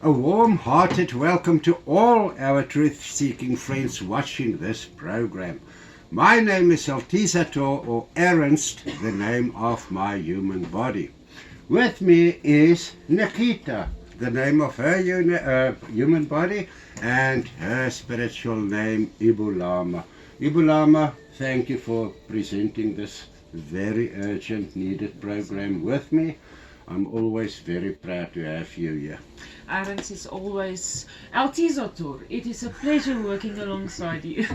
A warm-hearted welcome to all our truth-seeking friends watching this program. My name is Altizator, or Ernst, the name of my human body. With me is Nikita, the name of her human body, and her spiritual name, Ibulama. Ibulama, thank you for presenting this very urgent, needed program with me. I'm always very proud to have you here. Arends is always Altizator. It is a pleasure working alongside you.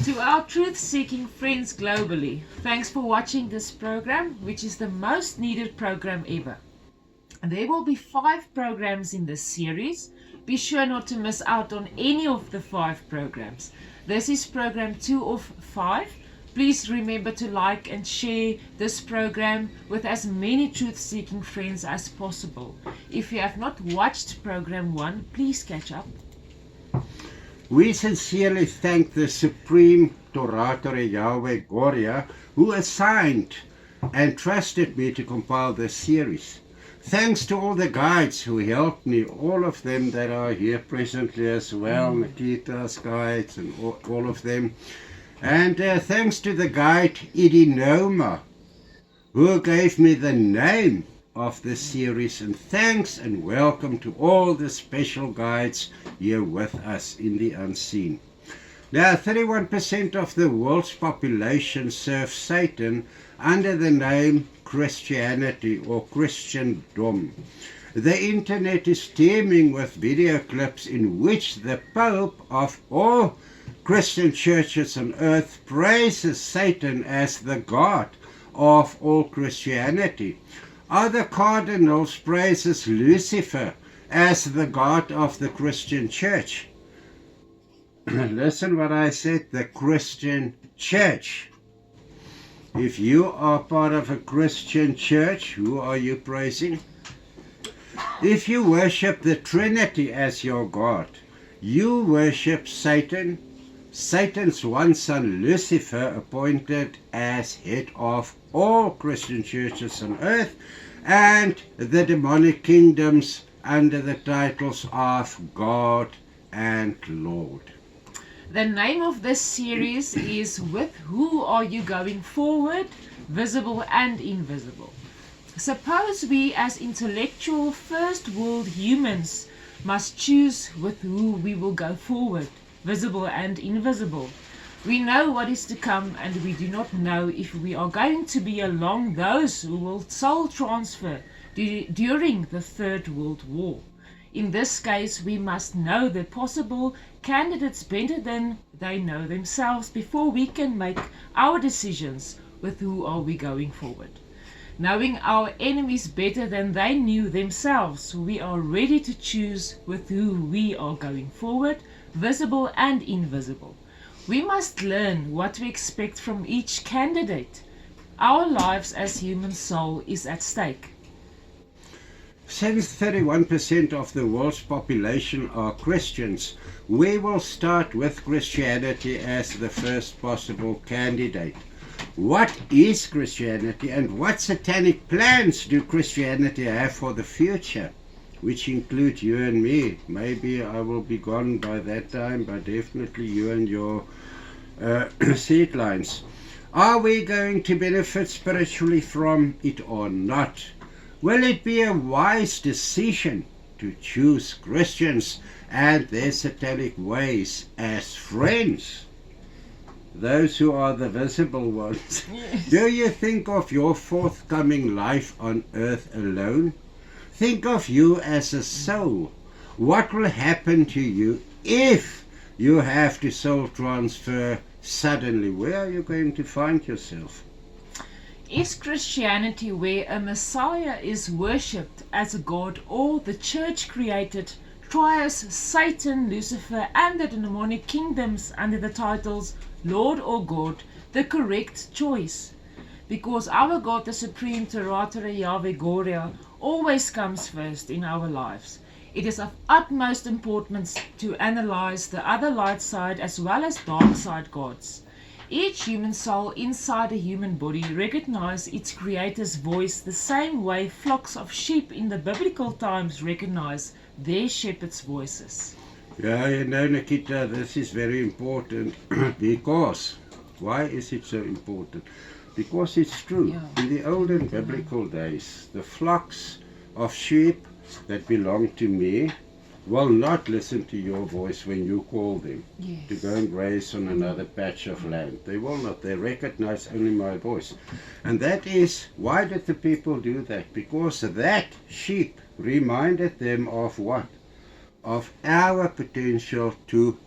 To our truth-seeking friends globally, thanks for watching this program, which is the most needed program ever. There will be 5 programs in this series. Be sure not to miss out on any of the 5 programs. This is program 2 of 5. Please remember to like and share this program with as many truth-seeking friends as possible. If you have not watched program 1, please catch up. We sincerely thank the Supreme Torator Yahweh Goria, who assigned and trusted me to compile this series. Thanks to all the guides who helped me, all of them that are here presently as well, Nikita's guides and all of them. And thanks to the guide Idinoma, who gave me the name of this series. And thanks and welcome to all the special guides here with us in the unseen. Now, 31% of the world's population serve Satan under the name Christianity or Christendom. The internet is teeming with video clips in which the Pope of all Christian churches on earth praises Satan as the God of all Christianity. Other Cardinals praises Lucifer as the God of the Christian church. Listen what I said, the Christian church. If you are part of a Christian church, who are you praising? If you worship the Trinity as your God, you worship Satan, Satan's one son Lucifer, appointed as head of all Christian churches on earth, and the demonic kingdoms under the titles of God and Lord. The name of this series is With Who Are You Going Forward? Visible and Invisible. Suppose we as intellectual first world humans must choose with who we will go forward, visible and invisible. We know what is to come, and we do not know if we are going to be among those who will soul transfer during the Third World War. In this case, we must know the possible candidates better than they know themselves before we can make our decisions with who are we going forward. Knowing our enemies better than they knew themselves, we are ready to choose with who we are going forward, visible and invisible. We must learn what to expect from each candidate. Our lives as human soul is at stake. Since 31% of the world's population are Christians, we will start with Christianity as the first possible candidate. What is Christianity, and what satanic plans do Christianity have for the future, which include you and me? Maybe I will be gone by that time, but definitely you and your seed lines. Are we going to benefit spiritually from it or not? Will it be a wise decision to choose Christians and their satanic ways as friends? Those who are the visible ones. Yes. Do you think of your forthcoming life on earth alone? Think of you as a soul. What will happen to you if you have to soul transfer suddenly? Where are you going to find yourself? Is Christianity where a Messiah is worshipped as a god, or the church created trias Satan, Lucifer and the demonic kingdoms under the titles Lord or God, the correct choice? Because our God, the Supreme Torator Yahweh Goria, always comes first in our lives. It is of utmost importance to analyze the other light side as well as dark side gods. Each human soul inside a human body recognizes its creator's voice the same way flocks of sheep in the biblical times recognize their shepherd's voices. Yeah, you know, Nikita, this is very important because, why is it so important? Because it's true. Yeah. In the olden biblical days, the flocks of sheep that belong to me will not listen to your voice when you call them Yes. to go and graze on another patch of land. They will not. They recognize only my voice. And that is, why did the people do that? Because that sheep reminded them of what? Of our potential to,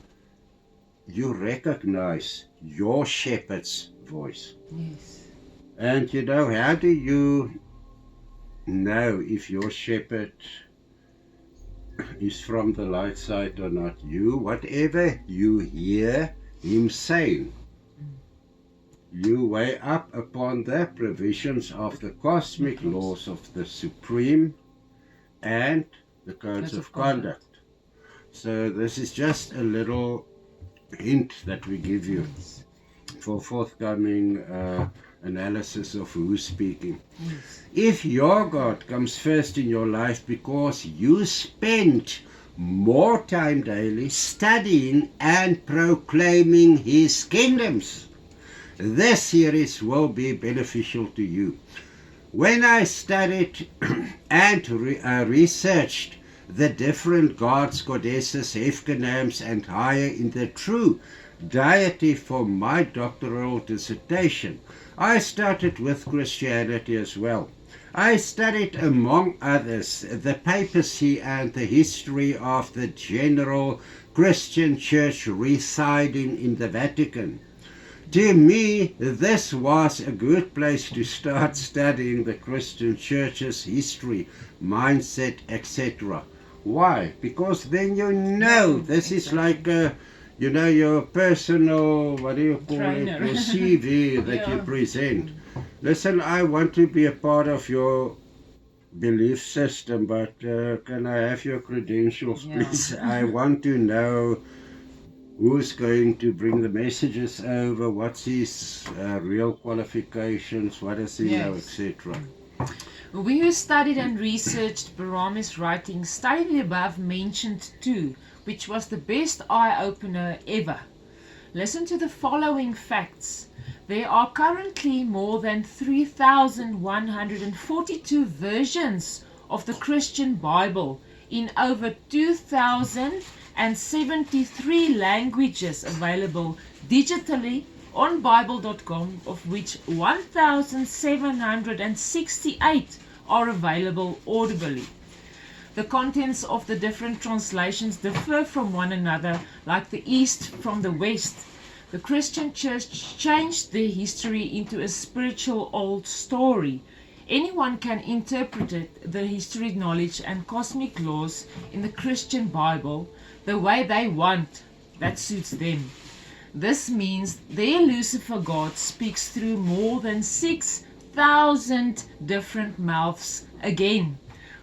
you recognize your shepherd's voice. Yes. And you know, how do you know if your shepherd is from the light side or not? You, whatever you hear him saying, you weigh up upon the provisions of the cosmic laws of the Supreme and the codes of conduct. So this is just a little hint that we give you for forthcoming analysis of who's speaking. Yes. If your God comes first in your life because you spend more time daily studying and proclaiming his kingdoms, this series will be beneficial to you. When I studied and researched the different gods, goddesses, names, and higher in the true deity for my doctoral dissertation, I started with Christianity as well. I studied, among others, the papacy and the history of the general Christian church residing in the Vatican. To me, this was a good place to start studying the Christian church's history, mindset, etc. Why? Because then you know, this is like you know, your personal, what do you call Trainer. it, your CV that you present. Listen, I want to be a part of your belief system, but can I have your credentials, please? I want to know who's going to bring the messages over, what's his real qualifications, what does he know, etc. We who studied and researched Barami's writings studied the above mentioned too, which was the best eye-opener ever. Listen to the following facts. There are currently more than 3,142 versions of the Christian Bible in over 2,073 languages available digitally on Bible.com, of which 1,768 are available audibly. The contents of the different translations differ from one another, like the East from the West. The Christian Church changed their history into a spiritual old story. Anyone can interpret it, the history, knowledge, and cosmic laws in the Christian Bible the way they want. That suits them. This means their Lucifer God speaks through more than 6,000 different mouths again.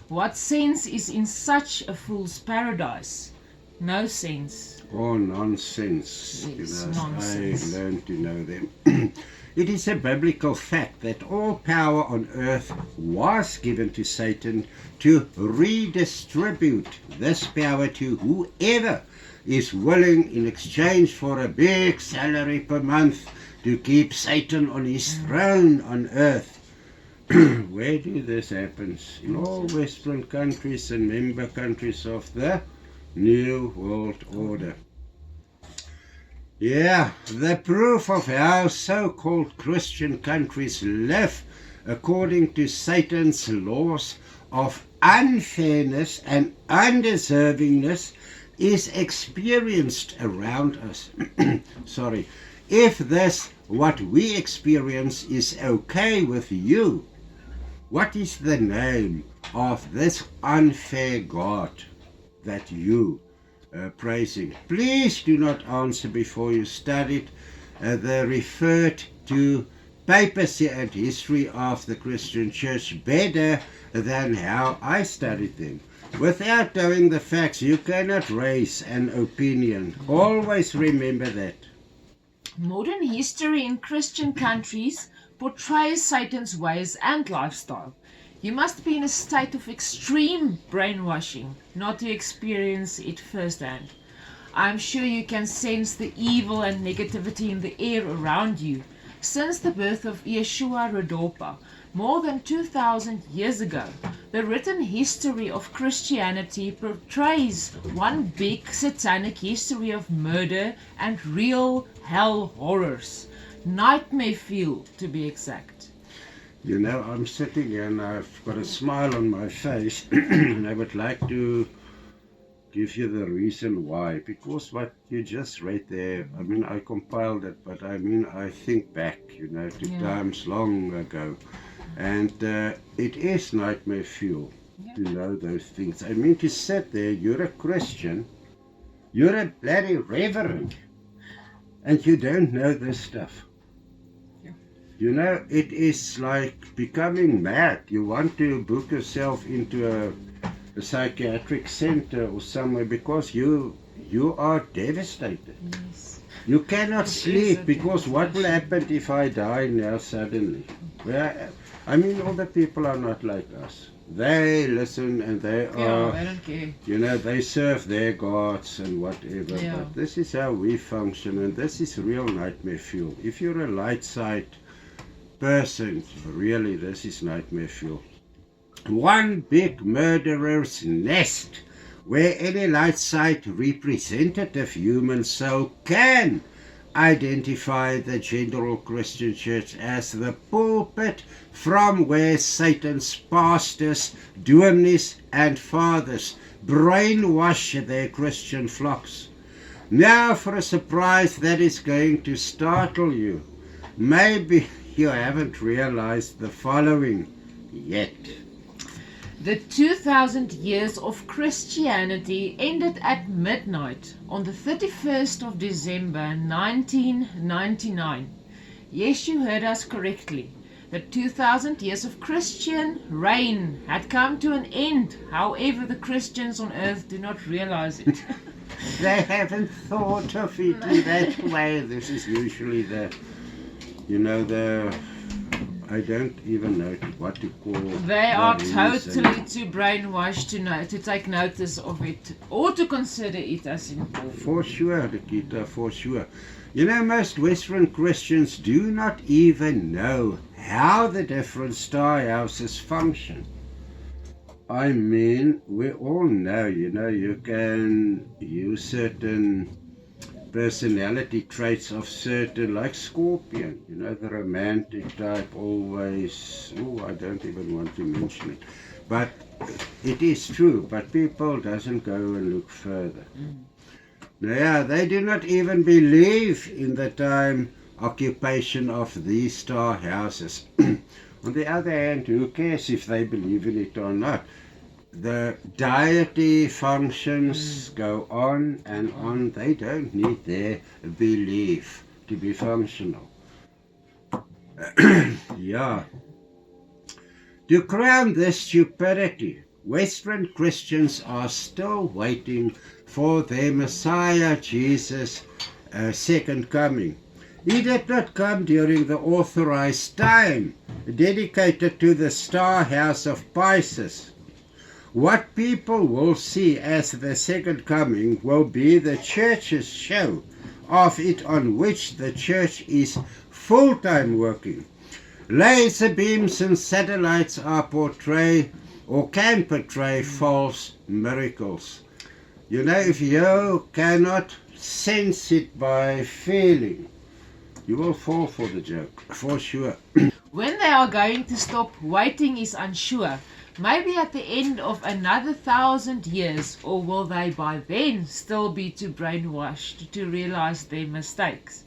What sense is in such a fool's paradise? No sense. Oh, nonsense. Yes, You know, nonsense. I learned to know them. It is a biblical fact that all power on earth was given to Satan to redistribute this power to whoever is willing in exchange for a big salary per month to keep Satan on his throne on earth. Where do this happen? In all Western countries and member countries of the New World Order. Yeah, the proof of how so-called Christian countries live according to Satan's laws of unfairness and undeservingness is experienced around us. Sorry. If this, what we experience, is okay with you, what is the name of this unfair God that you praising? Please do not answer before you studied the referred to papacy and history of the Christian Church better than how I studied them. Without knowing the facts, you cannot raise an opinion. Always remember that. Modern history in Christian countries portrays Satan's ways and lifestyle. You must be in a state of extreme brainwashing not to experience it firsthand. I'm sure you can sense the evil and negativity in the air around you. Since the birth of Yeshua Rodopa, more than 2,000 years ago, the written history of Christianity portrays one big satanic history of murder and real hell horrors. Nightmare fuel, to be exact. You know, I'm sitting here and I've got a smile on my face, and I would like to give you the reason why. Because what you just read there, I mean, I compiled it, but I mean, I think back, you know, to times long ago. And it is nightmare fuel to know those things. I mean, to sit there, you're a Christian, you're a bloody reverend, and you don't know this stuff. You know, it is like becoming mad. You want to book yourself into a psychiatric center or somewhere because you are devastated. Yes. You cannot sleep because what will happen if I die now suddenly? Well, I mean, all the people are not like us. They listen and they are, I don't care. you know, they serve their gods and whatever. Yeah. But this is how we function, and this is real nightmare fuel. If you're a light side person, really, this is nightmare fuel. One big murderer's nest where any light side representative human soul can identify the general Christian church as the pulpit from where Satan's pastors, dominis, and fathers brainwash their Christian flocks. Now for a surprise that is going to startle you. Maybe you haven't realized the following yet. The 2,000 years of Christianity ended at midnight on the 31st of December 1999. Yes, you heard us correctly. The 2,000 years of Christian reign had come to an end. However, the Christians on earth do not realize it. They haven't thought of it in that way. This is usually I don't even know what to call it. They are totally too brainwashed to take notice of it or to consider it as important. For sure, Nikita, for sure. You know, most Western Christians do not even know how the different star houses function. I mean, we all know, you know, you can use certain personality traits of certain, like Scorpion, you know, the romantic type, always, I don't even want to mention it, but it is true, but people doesn't go and look further. Now, they do not even believe in the time occupation of these star houses. On the other hand, who cares if they believe in it or not? The deity functions go on and on. They don't need their belief to be functional. Yeah. To crown this stupidity, Western Christians are still waiting for their Messiah Jesus' second coming. He did not come during the authorized time dedicated to the star house of Pisces. What people will see as the second coming will be the church's show of it, on which the church is full-time working. Laser beams and satellites are can portray false miracles. You know, if you cannot sense it by feeling, you will fall for the joke, for sure. When they are going to stop waiting is unsure. Maybe at the end of another 1,000 years, or will they by then still be too brainwashed to realize their mistakes?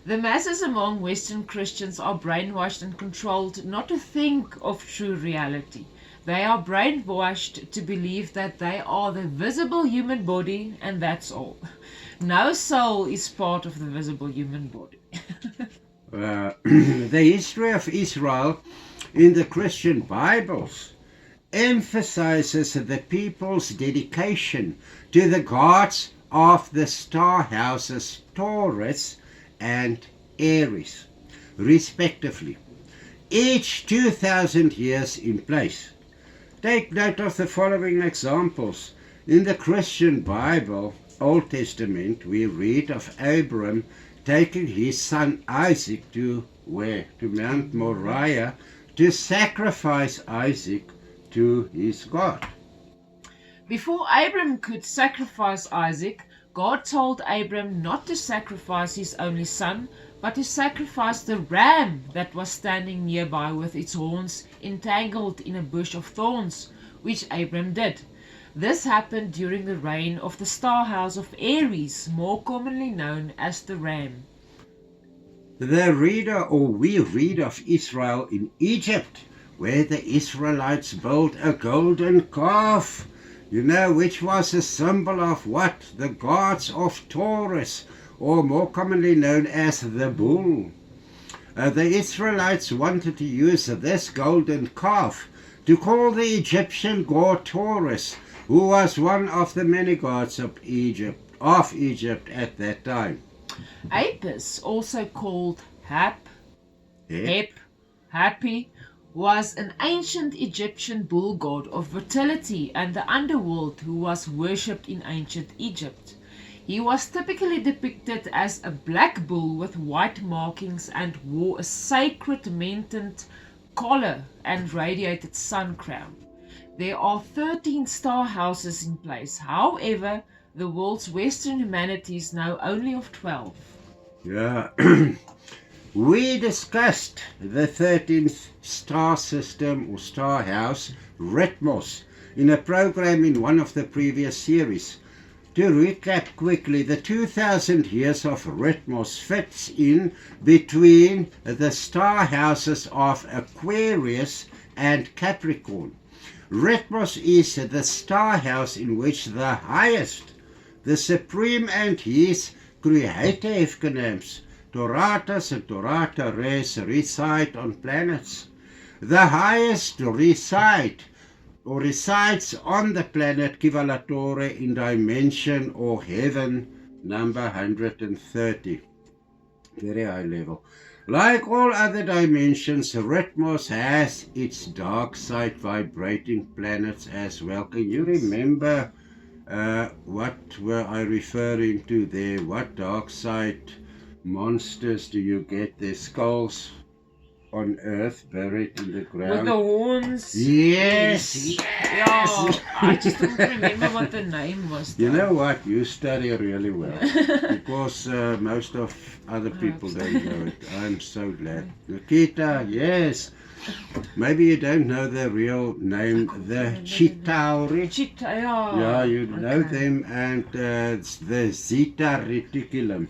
The masses among Western Christians are brainwashed and controlled not to think of true reality. They are brainwashed to believe that they are the visible human body, and that's all. No soul is part of the visible human body. The history of Israel in the Christian Bibles emphasizes the people's dedication to the gods of the star houses Taurus and Aries, respectively, each 2,000 years in place. Take note of the following examples. In the Christian Bible, Old Testament, we read of Abram taking his son Isaac to where? To Mount Moriah to sacrifice Isaac to his God. Before Abram could sacrifice Isaac, God told Abram not to sacrifice his only son, but to sacrifice the ram that was standing nearby with its horns entangled in a bush of thorns, which Abram did. This happened during the reign of the star house of Aries, more commonly known as the ram. We read of Israel in Egypt, where the Israelites built a golden calf, which was a symbol of what? The gods of Taurus, or more commonly known as the bull. The Israelites wanted to use this golden calf to call the Egyptian god Taurus, who was one of the many gods of Egypt at that time. Apis, also called Hep, Happy, was an ancient Egyptian bull god of fertility and the underworld who was worshipped in ancient Egypt. He was typically depicted as a black bull with white markings and wore a sacred mentioned collar and radiated sun crown. There are 13 star houses in place. However, the world's Western humanities know only of 12. Yeah. We discussed the 13th star system or star house, Rhythmos, in a program in one of the previous series. To recap quickly, the 2,000 years of Rhythmos fits in between the star houses of Aquarius and Capricorn. Rhythmos is the star house in which the highest, the supreme and his creator economs, Toratas and Torata Res, reside on planets. The highest resides on the planet Kivalatore in dimension or heaven number 130. Very high level. Like all other dimensions, Rhythmos has its dark side vibrating planets as well. Can you remember what were I referring to there? What dark side monsters do you get? Their skulls on earth buried in the ground with the horns. Yes. Yeah, I just don't remember what the name was though. You know what, you study really well because most of other people don't know it. I'm so glad. Nikita, yes, maybe you don't know the real name, the Chitauri. Yeah, you know them, and it's the Zeta reticulum.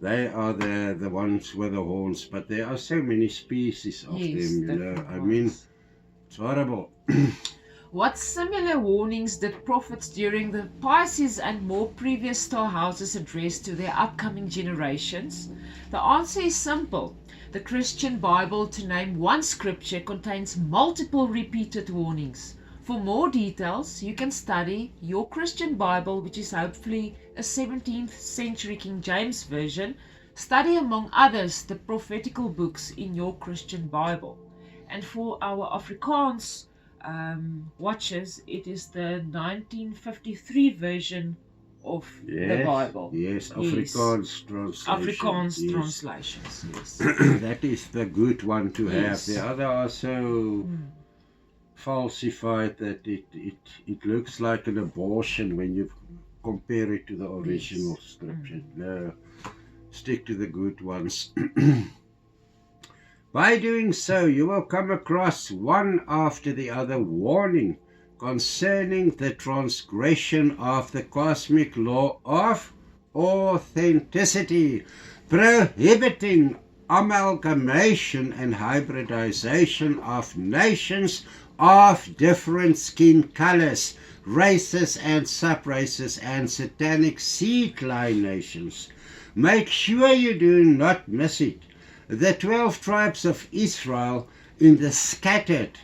They are the ones with the horns, but there are so many species of them, I mean, it's horrible. What similar warnings did prophets during the Pisces and more previous star houses address to their upcoming generations? The answer is simple. The Christian Bible, to name one scripture, contains multiple repeated warnings. For more details, you can study your Christian Bible, which is hopefully a 17th century King James Version. Study, among others, the prophetical books in your Christian Bible. And for our Afrikaans watchers, it is the 1953 version of the Bible. Yes, Afrikaans translation. Afrikaans translations, yes. That is the good one to have. The other are so falsified that it looks like an abortion when you compare it to the original scripture. No, stick to the good ones. By doing so, you will come across one after the other warning concerning the transgression of the cosmic law of authenticity, prohibiting amalgamation and hybridization of nations of different skin colors, races and sub-races, and satanic seed line nations. Make sure you do not miss it. The 12 tribes of Israel in the scattered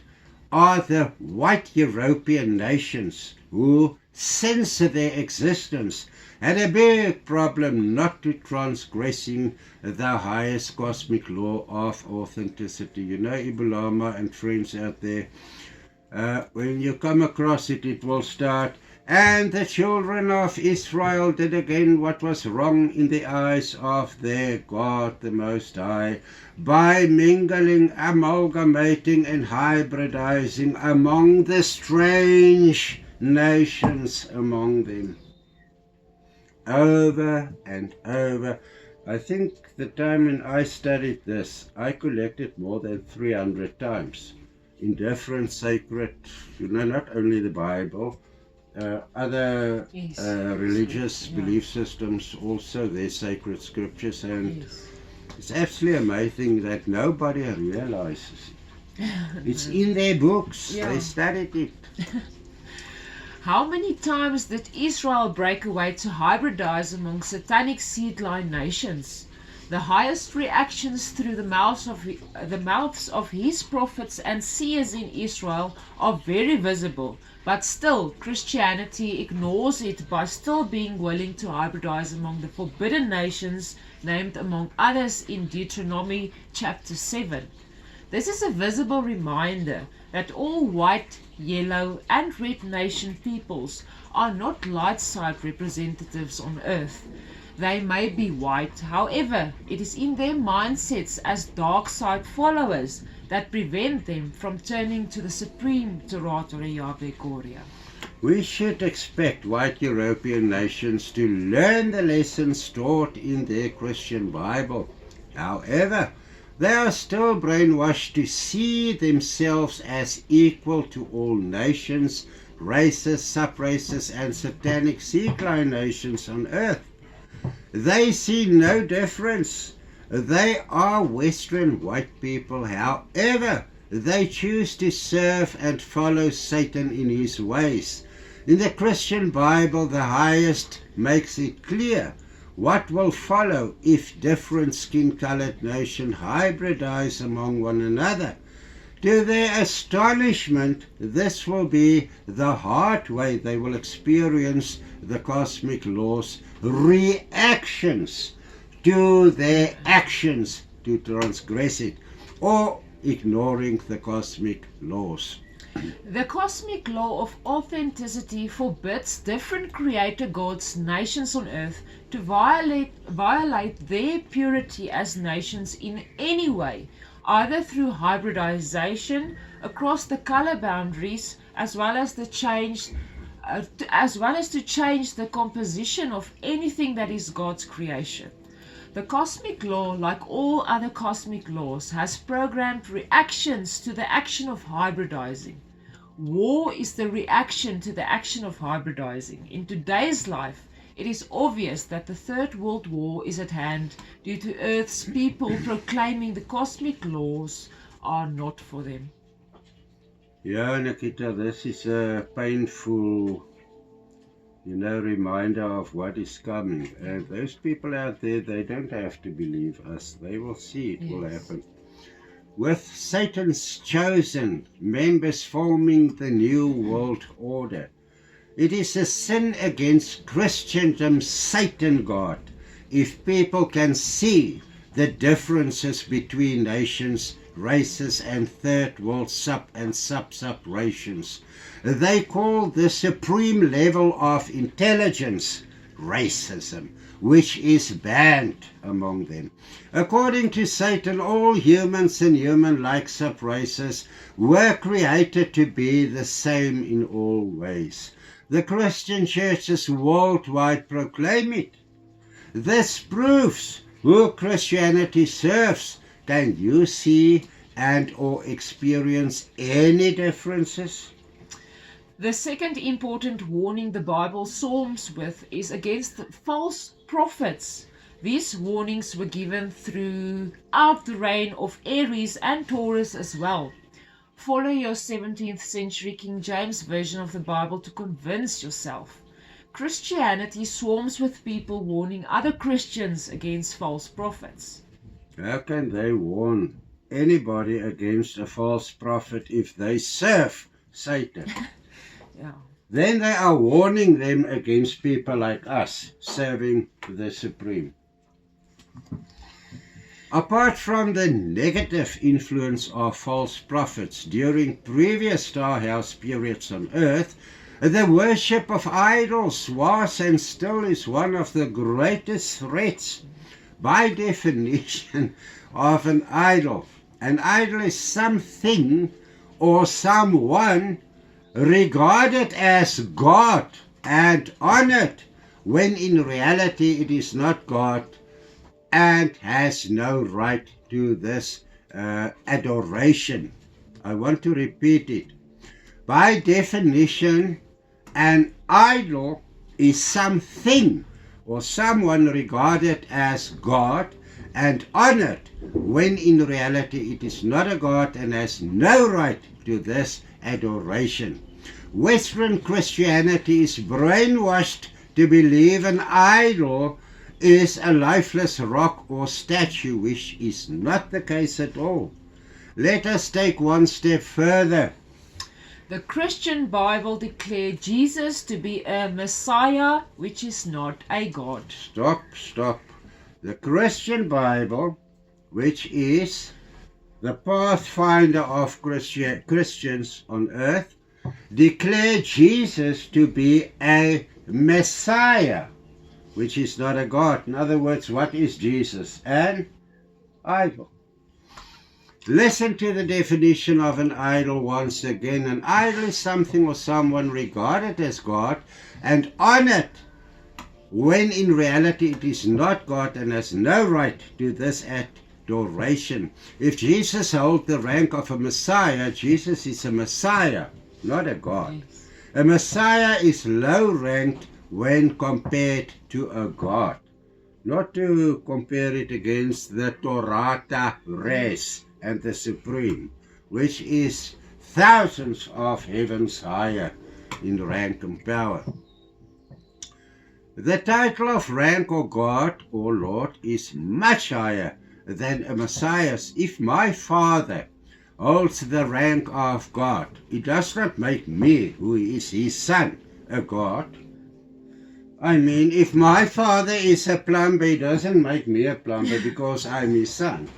are the white European nations who since their existence, had a big problem not to transgressing the highest cosmic law of authenticity. You know, Ibulama and friends out there, when you come across it, it will start, and the children of Israel did again what was wrong in the eyes of their God the Most High, by mingling, amalgamating, and hybridizing among the strange nations among them. Over and over. I think the time when I studied this, I collected more than 300 times in different sacred, not only the Bible, other Yes. religious Yeah. belief systems, also their sacred scriptures, and Yes. it's absolutely amazing that nobody realizes it. It's in their books. Yeah. They studied it. How many times did Israel break away to hybridize among satanic seedline nations? The highest reactions through the mouths of his prophets and seers in Israel are very visible, but still Christianity ignores it by still being willing to hybridize among the forbidden nations named among others in Deuteronomy chapter 7. This is a visible reminder that all white, yellow, and red nation peoples are not light side representatives on earth. They may be white, however, it is in their mindsets as dark side followers that prevent them from turning to the supreme Toratore Yahweh Goria. We should expect white European nations to learn the lessons taught in their Christian Bible. However, they are still brainwashed to see themselves as equal to all nations, races, sub-races, and satanic seedline nations on earth. They see no difference. They are Western white people. However, they choose to serve and follow Satan in his ways. In the Christian Bible, the highest makes it clear what will follow if different skin-colored nations hybridize among one another. To their astonishment, this will be the hard way they will experience the cosmic law's reactions to their actions to transgress it, or ignoring the cosmic laws. The cosmic law of authenticity forbids different creator gods, nations on earth, to violate their purity as nations in any way, either through hybridization across the color boundaries, as well as to change the composition of anything that is God's creation. The cosmic law, like all other cosmic laws, has programmed reactions to the action of hybridizing. War is the reaction to the action of hybridizing. In today's life, it is obvious that the Third World War is at hand due to Earth's people proclaiming the cosmic laws are not for them. Yeah, Nikita, this is a painful, reminder of what is coming. And those people out there, they don't have to believe us. They will see it will happen. With Satan's chosen members forming the New World Order, it is a sin against Christendom's Satan God if people can see the differences between nations, races, and third world sub and sub-rations. They call the supreme level of intelligence racism, which is banned among them. According to Satan, all humans and human-like sub-races were created to be the same in all ways. The Christian churches worldwide proclaim it. This proves who Christianity serves. Can you see and or experience any differences? The second important warning the Bible psalms with is against false prophets. These warnings were given throughout the reign of Aries and Taurus as well. Follow your 17th century King James Version of the Bible to convince yourself. Christianity swarms with people warning other Christians against false prophets. How can they warn anybody against a false prophet if they serve Satan? Yeah. then they are warning them against people like us serving the Supreme. Apart from the negative influence of false prophets during previous Star House periods on earth, the worship of idols was and still is one of the greatest threats. By definition of an idol is something or someone regarded as God and honored, when in reality it is not God and has no right to this adoration. I want to repeat it. By definition, an idol is something or someone regarded as God and honored, when in reality it is not a God and has no right to this adoration. Western Christianity is brainwashed to believe an idol is a lifeless rock or statue, which is not the case at all. Let us take one step further. The Christian Bible declared Jesus to be a Messiah, which is not a God. Stop. The Christian Bible, which is the pathfinder of Christians on earth, declared Jesus to be a Messiah, which is not a God. In other words, what is Jesus? An idol. Listen to the definition of an idol once again. An idol is something or someone regarded as God and honored, when in reality it is not God and has no right to this adoration. If Jesus held the rank of a Messiah, Jesus is a Messiah, not a God. Yes. A Messiah is low-ranked when compared to a God. Not to compare it against the Torata race and the Supreme, which is thousands of heavens higher in rank and power. The title of rank or God or Lord is much higher than a Messiah's. If my Father holds the rank of God, it does not make me, who is his son, a God. I mean, if my father is a plumber, it doesn't make me a plumber because I'm his son.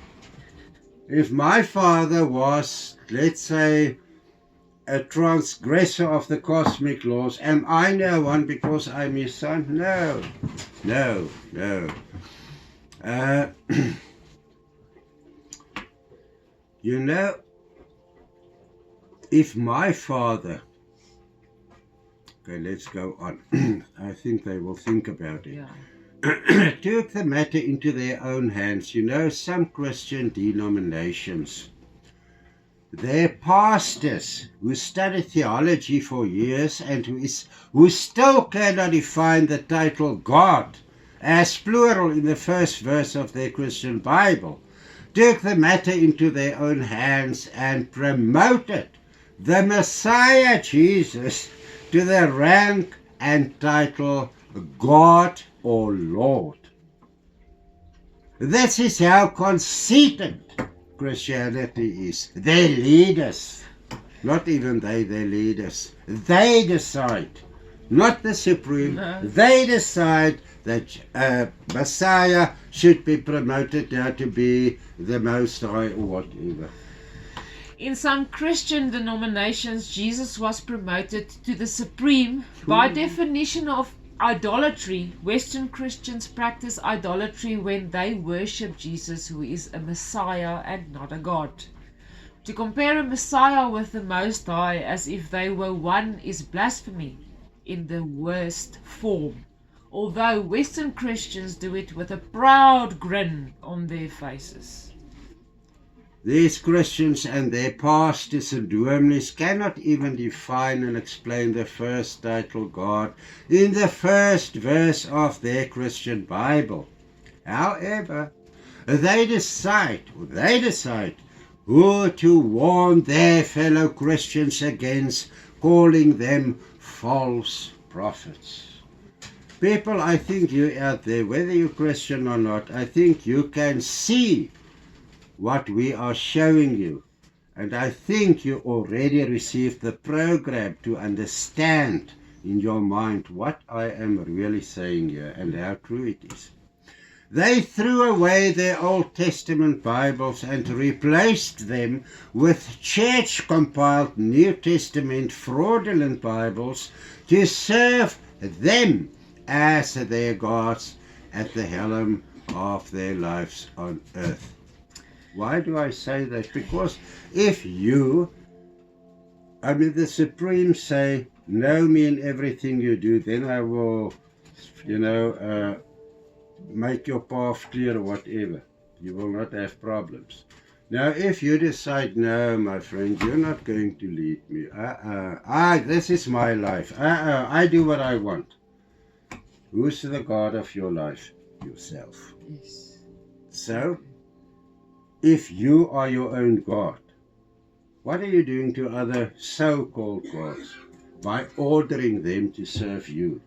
If my father was, let's say, a transgressor of the cosmic laws, am I now one because I'm his son? No. You know, if my father... Okay, let's go on. I think they will think about it. Yeah. Took the matter into their own hands. You know, some Christian denominations, their pastors who studied theology for years and who still cannot define the title God as plural in the first verse of their Christian Bible, took the matter into their own hands and promoted the Messiah Jesus to the rank and title God or Lord. This is how conceited Christianity is. Their leaders, not even their leaders, they decide, not the Supreme, they decide that Messiah should be promoted now to be the Most High or whatever. In some Christian denominations, Jesus was promoted to the Supreme. By definition of idolatry, Western Christians practice idolatry when they worship Jesus, who is a Messiah and not a God. To compare a Messiah with the Most High as if they were one is blasphemy in the worst form, although Western Christians do it with a proud grin on their faces. These Christians and their pastors and dominees cannot even define and explain the first title God in the first verse of their Christian Bible. However, they decide who to warn their fellow Christians against, calling them false prophets. People, I think you out there, whether you're Christian or not, I think you can see what we are showing you. And I think you already received the program to understand in your mind what I am really saying here and how true it is. They threw away their Old Testament Bibles and replaced them with church-compiled New Testament fraudulent Bibles to serve them as their gods at the helm of their lives on earth. Why do I say that? Because if the Supreme say, know me in everything you do, then I will, make your path clear or whatever. You will not have problems. Now, if you decide, no, my friend, you're not going to lead me. This is my life. I do what I want. Who's the God of your life? Yourself. Yes. So, if you are your own God, what are you doing to other so-called gods? By ordering them to serve you.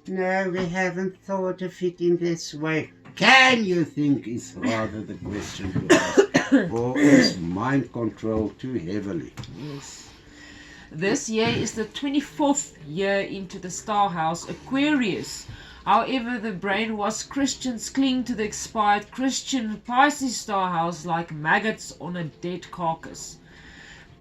No, we haven't thought of it in this way. Can you think is rather the question to ask? Or is mind control too heavily? Yes. This year is the 24th year into the star house Aquarius. However, the brainwashed Christians cling to the expired Christian Pisces star house like maggots on a dead carcass.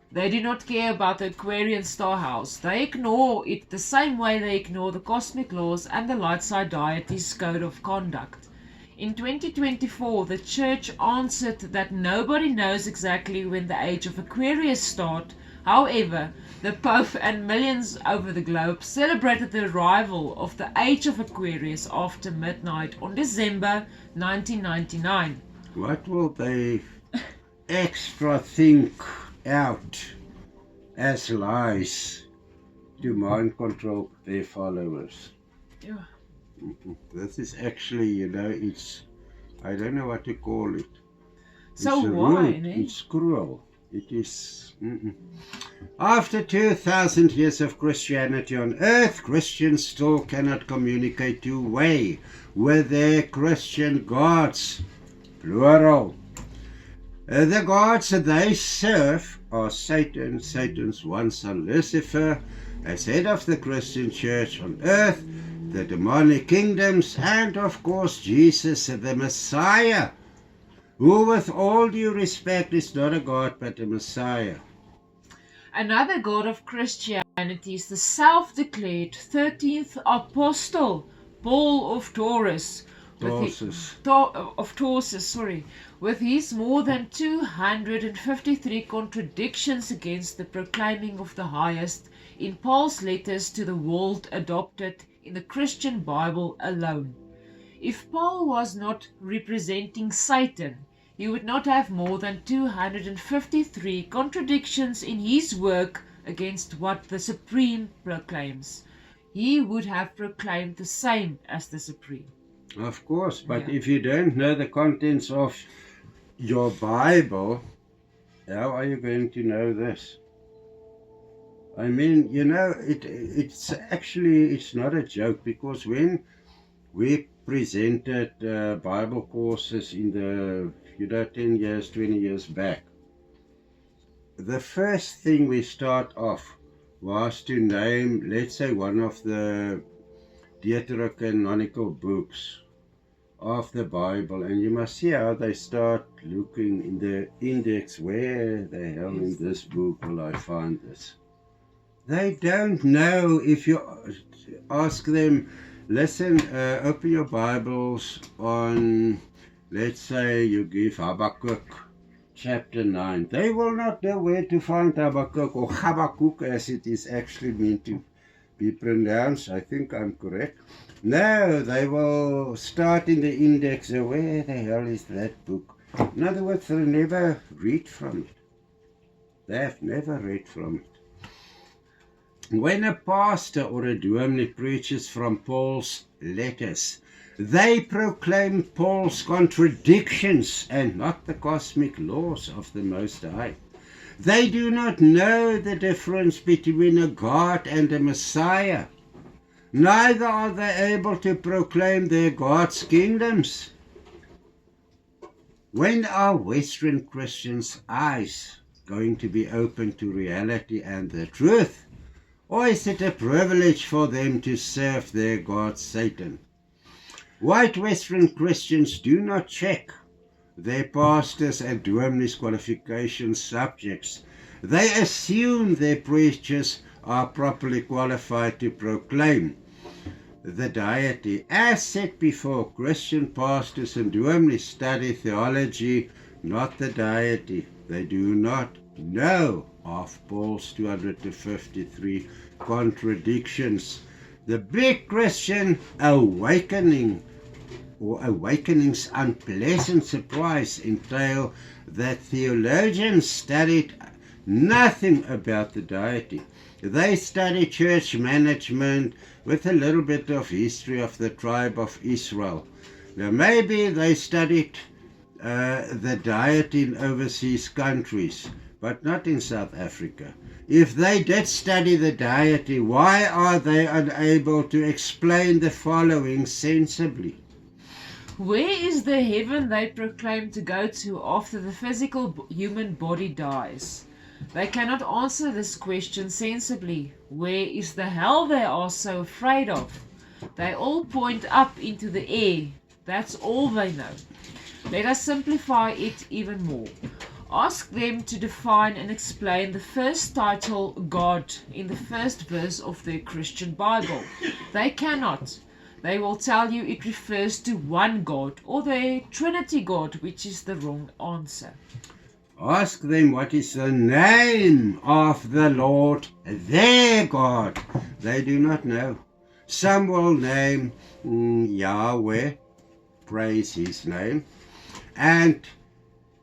They do not care about the Aquarian star house. They ignore it the same way they ignore the cosmic laws and the light side deity's code of conduct. In 2024, the church answered that nobody knows exactly when the age of Aquarius started. However, the Pope and millions over the globe celebrated the arrival of the age of Aquarius after midnight on December 1999. What will they extra think out as lies to mind control their followers? Yeah. This is actually, I don't know what to call it. So It's why? rude, it's cruel. It is. After 2,000 years of Christianity on earth, Christians still cannot communicate two-way with their Christian gods, plural. The gods that they serve are Satan, Satan's one son Lucifer, as head of the Christian church on earth, the demonic kingdoms, and of course Jesus, the Messiah, who with all due respect is not a god but a Messiah. Another god of Christianity is the self-declared 13th apostle, Paul of Taurus. With his more than 253 contradictions against the proclaiming of the highest in Paul's letters to the world adopted in the Christian Bible alone. If Paul was not representing Satan, he would not have more than 253 contradictions in his work against what the Supreme proclaims. He would have proclaimed the same as the Supreme. Of course, but if you don't know the contents of your Bible, how are you going to know this? I mean, it's not a joke, because when we presented Bible courses in the 10 years, 20 years back, the first thing we start off was to name, let's say, one of the deuterocanonical books of the Bible, and you must see how they start looking in the index. Where the hell in this book will I find this? They don't know. If you ask them, listen, open your Bibles on, let's say you give Habakkuk chapter 9. They will not know where to find Habakkuk, or Habakkuk as it is actually meant to be pronounced. I think I'm correct. No, they will start in the index. Where the hell is that book? In other words, they'll never read from it. They have never read from it. When a pastor or a dominee preaches from Paul's letters, they proclaim Paul's contradictions and not the cosmic laws of the Most High. They do not know the difference between a God and a Messiah. Neither are they able to proclaim their God's kingdoms. When are Western Christians' eyes going to be open to reality and the truth? Or is it a privilege for them to serve their god Satan? White Western Christians do not check their pastors and dominees qualification subjects. They assume their preachers are properly qualified to proclaim the deity. As said before, Christian pastors and dominees study theology, not the deity. They do not know of Paul's 253 contradictions. The big Christian awakening's unpleasant surprise entail that theologians studied nothing about the deity. They studied church management with a little bit of history of the tribe of Israel. Now maybe they studied the deity in overseas countries, but not in South Africa. If they did study the deity, why are they unable to explain the following sensibly? Where is the heaven they proclaim to go to after the physical human body dies? They cannot answer this question sensibly. Where is the hell they are so afraid of? They all point up into the air. That's all they know. Let us simplify it even more. Ask them to define and explain the first title, God, in the first verse of their Christian Bible. They cannot. They will tell you it refers to one God, or the Trinity God, which is the wrong answer. Ask them what is the name of the Lord, their God. They do not know. Some will name Yahweh, praise his name, and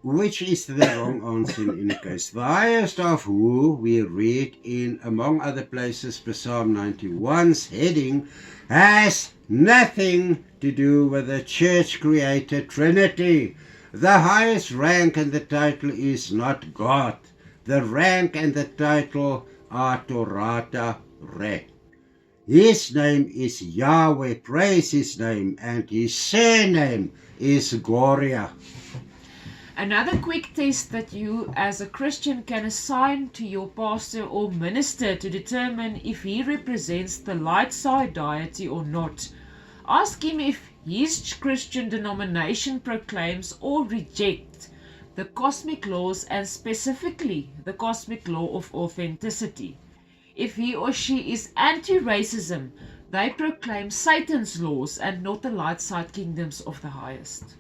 which is the wrong answer in any case. The highest of who we read in, among other places, Psalm 91's heading, has nothing to do with the church-created Trinity. The highest rank and the title is not God. The rank and the title are Torata Re. His name is Yahweh, praise his name, and his surname is Gloria. Another quick test that you as a Christian can assign to your pastor or minister to determine if he represents the light side deity or not. Ask him if his Christian denomination proclaims or rejects the cosmic laws, and specifically the cosmic law of authenticity. If he or she is anti-racism, they proclaim Satan's laws and not the light side kingdoms of the highest.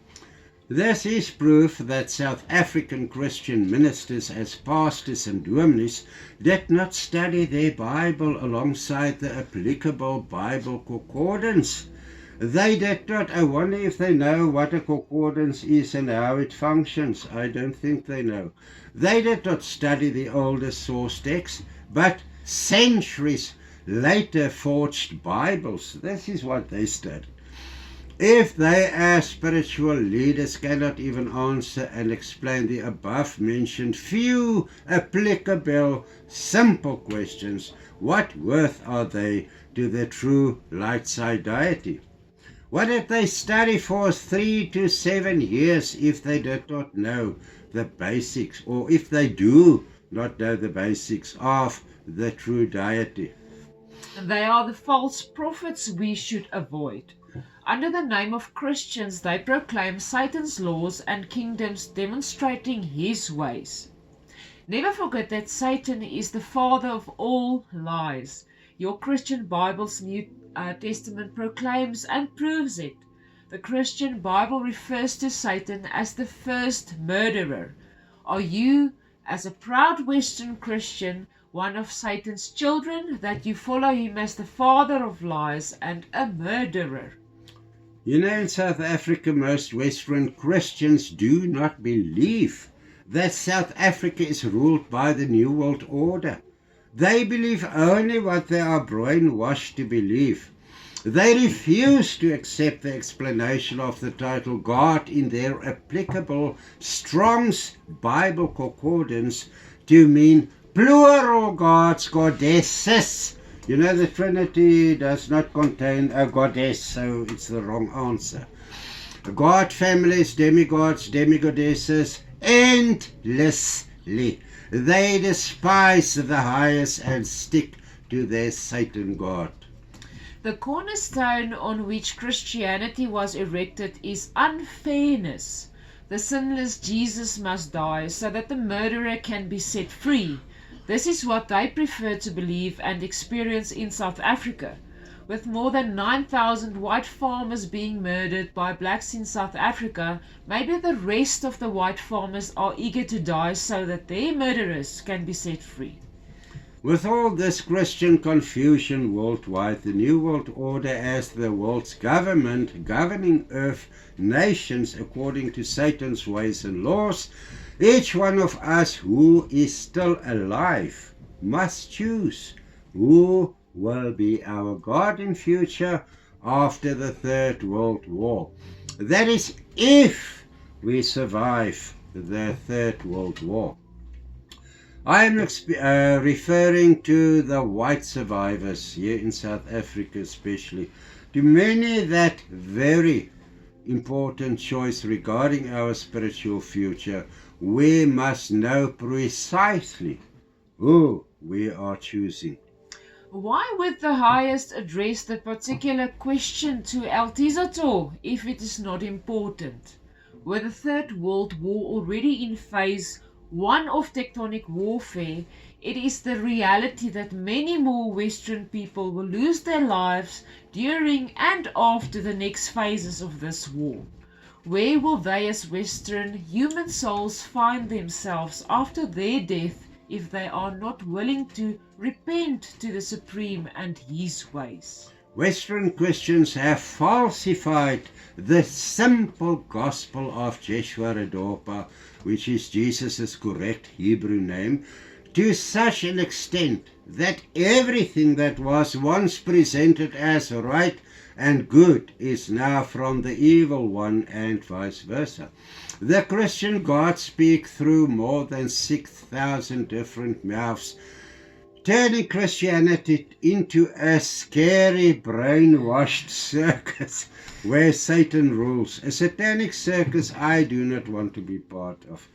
This is proof that South African Christian ministers as pastors and dominees did not study their Bible alongside the applicable Bible concordance. They did not. I wonder if they know what a concordance is and how it functions. I don't think they know. They did not study the oldest source text, but centuries later forged Bibles. This is what they studied. If they as spiritual leaders cannot even answer and explain the above mentioned few applicable simple questions, what worth are they to the true light side deity? What did they study for 3 to 7 years if they did not know the basics, or if they do not know the basics of the true deity? They are the false prophets we should avoid. Under the name of Christians, they proclaim Satan's laws and kingdoms, demonstrating his ways. Never forget that Satan is the father of all lies. Your Christian Bible's New Testament proclaims and proves it. The Christian Bible refers to Satan as the first murderer. Are you, as a proud Western Christian, one of Satan's children, that you follow him as the father of lies and a murderer? You know, in South Africa, most Western Christians do not believe that South Africa is ruled by the New World Order. They believe only what they are brainwashed to believe. They refuse to accept the explanation of the title God in their applicable Strong's Bible Concordance to mean plural gods, goddesses. You know, the Trinity does not contain a goddess, so it's the wrong answer. God families, demigods, demigoddesses, endlessly. They despise the highest and stick to their Satan God. The cornerstone on which Christianity was erected is unfairness. The sinless Jesus must die so that the murderer can be set free. This is what they prefer to believe and experience in South Africa. With more than 9,000 white farmers being murdered by blacks in South Africa, maybe the rest of the white farmers are eager to die so that their murderers can be set free. With all this Christian confusion worldwide, the New World Order as the world's government governing earth nations according to Satan's ways and laws, each one of us who is still alive must choose who will be our God in future after the Third World War. That is if we survive the Third World War. I am referring to the white survivors here in South Africa especially. To many that very important choice regarding our spiritual future, we must know precisely who we are choosing. Why would the highest address the particular question to El Tizator if it is not important? With the Third World War already in phase 1 of tectonic warfare, it is the reality that many more Western people will lose their lives during and after the next phases of this war. Where will they as Western human souls find themselves after their death if they are not willing to repent to the Supreme and His ways? Western Christians have falsified the simple gospel of Jeshua Redorpa, which is Jesus' correct Hebrew name, to such an extent that everything that was once presented as right and good is now from the evil one, and vice versa. The Christian gods speak through more than 6,000 different mouths, turning Christianity into a scary brainwashed circus where Satan rules. A satanic circus I do not want to be part of.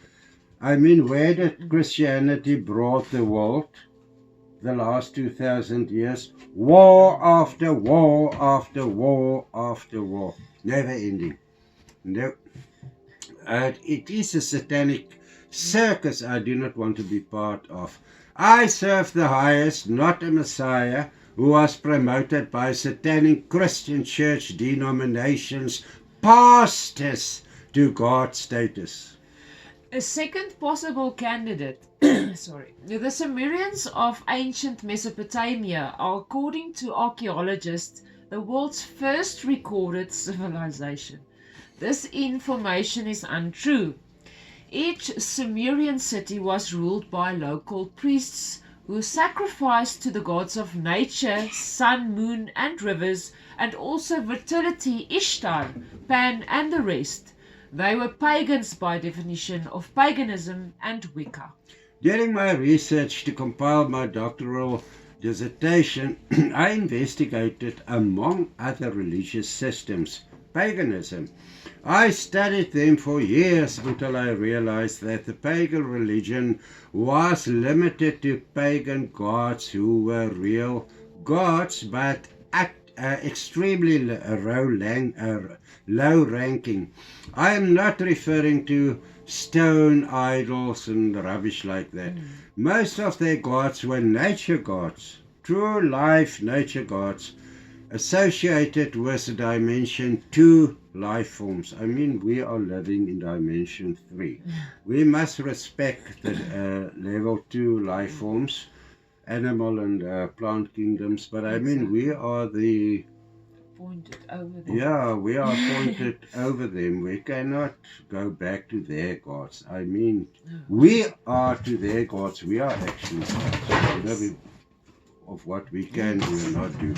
I mean, where did Christianity brought the world the last 2,000 years? War after war after war after war. Never ending. No. It is a satanic circus I do not want to be part of. I serve the highest, not a Messiah who was promoted by satanic Christian church denominations, pastors to God status. A second possible candidate, the Sumerians of ancient Mesopotamia are, according to archaeologists, the world's first recorded civilization. This information is untrue. Each Sumerian city was ruled by local priests who sacrificed to the gods of nature, sun, moon and rivers, and also fertility, Ishtar, Pan and the rest. They were pagans by definition of paganism and Wicca. During my research to compile my doctoral dissertation, I investigated, among other religious systems, paganism. I studied them for years until I realized that the pagan religion was limited to pagan gods who were real gods but at extremely low ranking. I am not referring to stone idols and rubbish like that. Most of their gods were nature gods, true life nature gods, associated with dimension 2 life forms. I mean, we are living in dimension 3. We must respect the level 2 life forms, animal and plant kingdoms, but I mean, we are the pointed over them. Yeah, we are pointed over them. We cannot go back to their gods. I mean, we are to their gods. We are actually gods. Of what we can do and not do.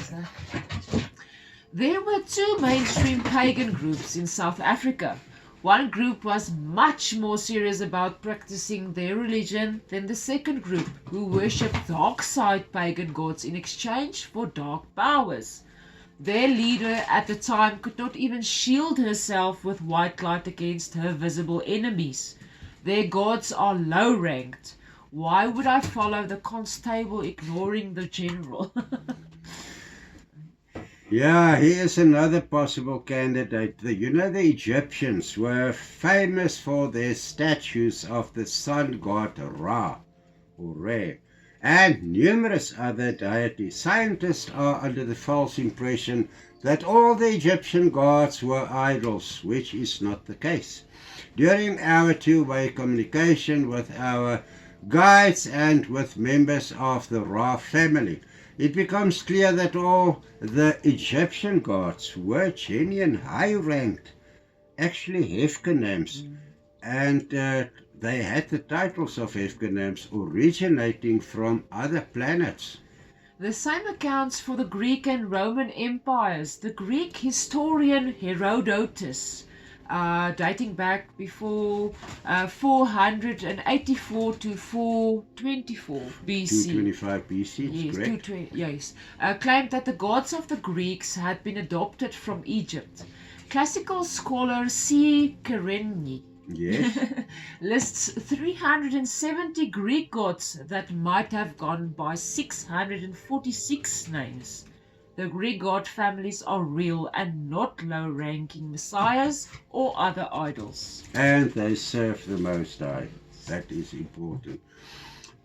There were two mainstream pagan groups in South Africa. One group was much more serious about practicing their religion than the second group, who worshipped dark side pagan gods in exchange for dark powers. Their leader at the time could not even shield herself with white light against her visible enemies. Their gods are low ranked. Why would I follow the constable ignoring the general? Yeah, here's another possible candidate. The Egyptians were famous for their statues of the sun god Ra, or Re, and numerous other deities. Scientists are under the false impression that all the Egyptian gods were idols, which is not the case. During our two-way communication with our guides and with members of the Ra family, it becomes clear that all the Egyptian gods were genuine, high-ranked, actually Hefkanams, and they had the titles of Hefkanams originating from other planets. The same accounts for the Greek and Roman empires. The Greek historian Herodotus, dating back before 484 to 424 BC. 225 BC, Yes, correct? 220, yes. Claimed that the gods of the Greeks had been adopted from Egypt. Classical scholar C. Karenyi Yes. lists 370 Greek gods that might have gone by 646 names. The Greek god families are real and not low-ranking messiahs or other idols. And they serve the Most High. That is important.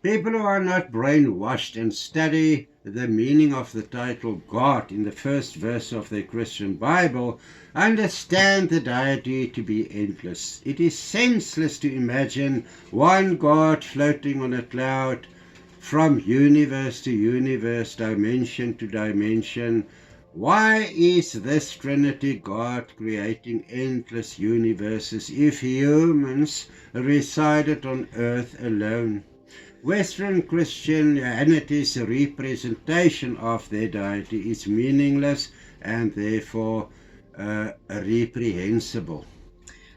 People who are not brainwashed and study the meaning of the title God in the first verse of their Christian Bible understand the deity to be endless. It is senseless to imagine one God floating on a cloud from universe to universe, dimension to dimension. Why is this Trinity God creating endless universes if humans resided on earth alone? Western Christianity's representation of their deity is meaningless and therefore reprehensible.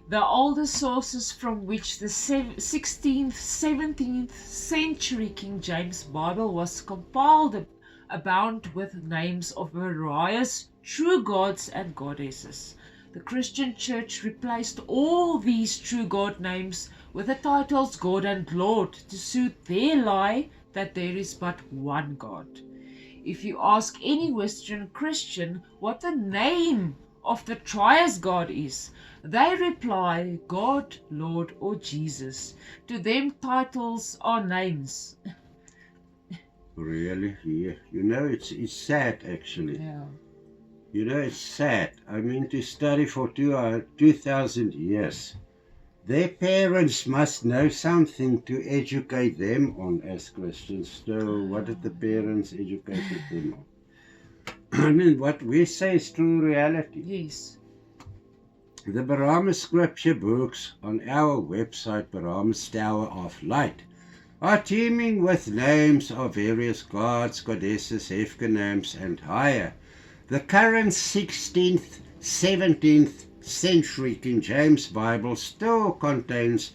The oldest sources from which the 16th, 17th century King James Bible was compiled abound with names of various true gods and goddesses. The Christian Church replaced all these true God names with the titles God and Lord to suit their lie that there is but one God. If you ask any Western Christian what the name of the Trias God is, they reply God, Lord, or Jesus. To them, titles are names. Really? Yeah. It's sad actually. Yeah. It's sad. I mean, to study for 2,000 years. Their parents must know something to educate them on as Christians. So what did the parents educate them on? I mean, what we say is true reality. Yes. The Barama scripture books on our website, Barama's Tower of Light, are teeming with names of various gods, goddesses, Hefkanams, and higher. The current 16th, 17th century King James Bible still contains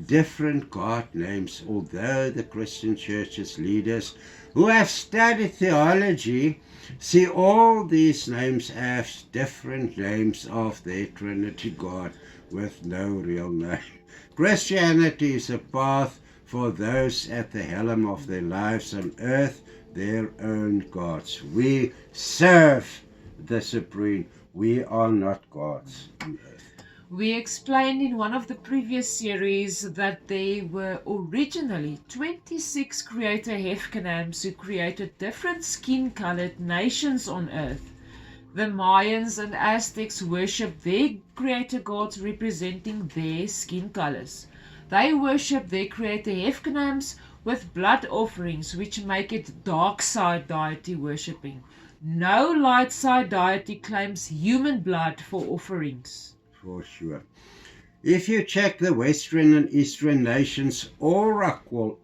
different God names, although the Christian Church's leaders who have studied theology see all these names as different names of their Trinity God with no real name. Christianity is a path for those at the helm of their lives on earth, their own gods. We serve the Supreme. We are not gods on earth. We explained in one of the previous series that there were originally 26 creator Hefkanams who created different skin-colored nations on earth. The Mayans and Aztecs worshipped their creator gods representing their skin colors. They worship their creator Hefkanams with blood offerings, which make it dark side deity worshipping. No light side deity claims human blood for offerings. For sure. If you check the Western and Eastern nations' aura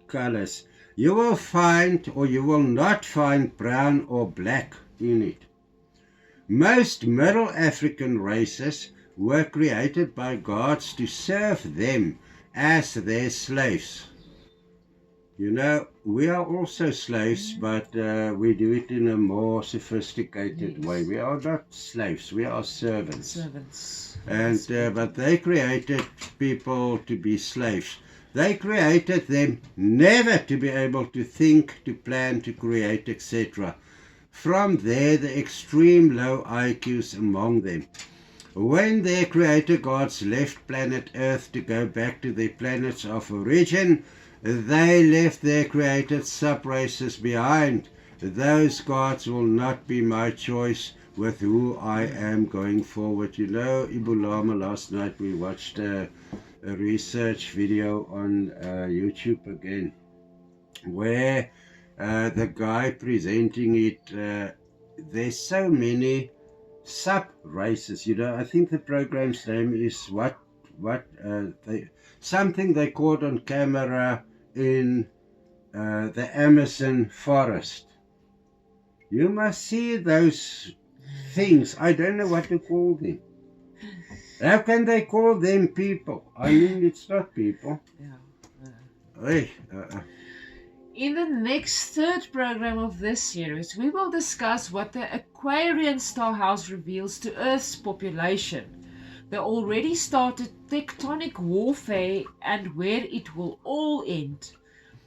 colors, you will find or you will not find brown or black in it. Most Middle African races were created by gods to serve them as their slaves. We are also slaves, but we do it in a more sophisticated way. We are not slaves, we are servants. Servants. And but they created people to be slaves. They created them never to be able to think, to plan, to create, etc. From there, the extreme low IQs among them. When their creator gods left planet Earth to go back to their planets of origin, they left their created sub-races behind. Those gods will not be my choice with who I am going forward. You know, Ibulama, last night we watched a research video on YouTube again, where the guy presenting it, there's so many sub-races, you know. I think the program's name is something they caught on camera in the Amazon forest. You must see those things. I don't know what to call them. How can they call them people? I mean, it's not people. Hey, In the next third program of this series, we will discuss what the Aquarian star house reveals to Earth's population, the already started tectonic warfare, and where it will all end.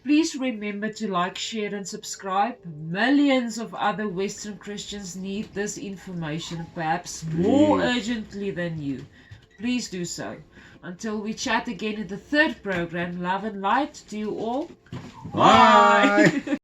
Please remember to like, share and subscribe. Millions of other Western Christians need this information perhaps more urgently than you. Please do so. Until we chat again in the third program, love and light to you all. bye.